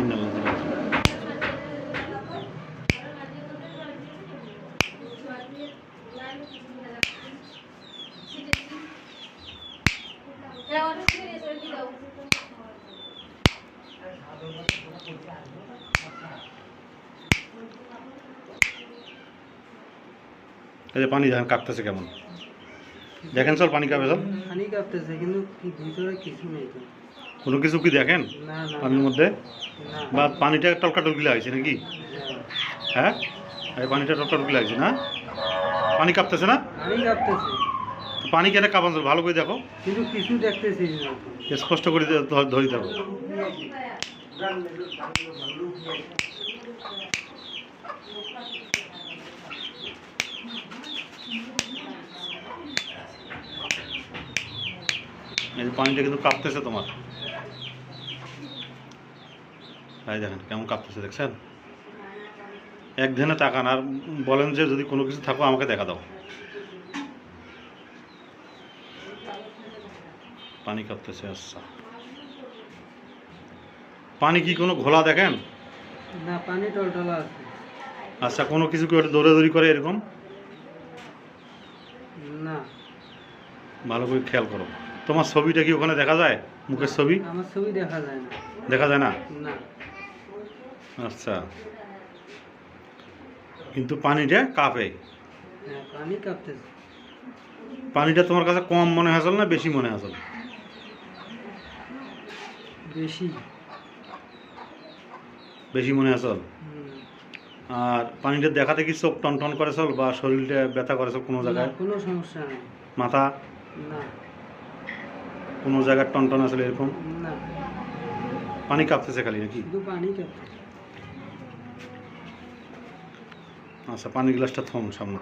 এই যে পানি দেখেন কাঁপতেছে কেমন, দেখেন চল পানি কাঁপে, চল পানি কাঁপতেছে কিন্তু কি ভিতরে কিছু নেই তো। কোনো কিছু কি দেখেন না না পানির মধ্যে? না। বা পানিটা টলকা টলকি লাগছে নাকি? হ্যাঁ, এই পানিটা টলকা টলকি লাগছে না? পানি কাঁপতেছে না? পানি কাঁপতেছে পানি কেটে কাঁপান, ভালো করে দেখো, কিন্তু কিছু দেখতেছি না। স্পষ্ট করে ধরি থাকো। এই যে পানিটা কিন্তু কাঁপতেছে তোমার, তাই দেখেন কেমন কাঁপতেছে, দেখছেন? এক ধ্যানে তাকান আর বলেন যে যদি কোনো কিছু থাকো আমাকে দেখা দাও। পানি কাঁপতেছে। আচ্ছা, পানি কি কোনো ঘোলা দেখেন? না, পানি টলটলা আছে। আচ্ছা, কোনো কিছু কি দৌড়াদৌড়ি করে এরকম? না। ভালো করে খেয়াল করো। তোমার ছবিটা কি ওখানে দেখা যায়? মুখের ছবি আমার ছবি দেখা যায় না। দেখা যায় না? না। আচ্ছা, কিন্তু পানিটা কাঁপে। হ্যাঁ, পানি কাঁপতেছে। পানিটা তোমার কাছে কম মনে হয়েছিল না বেশি মনে হয়েছিল? বেশি। বেশি মনে হয়েছিল। আর পানিটা দেখাতে কি চোখ টন টন করেছিল বা শরীরটা ব্যথা করেছিল কোনো জায়গায়? কোনো সমস্যা নেই। মাথা? না। কোনো জায়গায় টন টন আসলে এরকম? না। পানি কাঁপতেছে খালি নাকি? শুধু পানি কাঁপতেছে। আচ্ছা, পানির গ্লাসটা থম সামনে।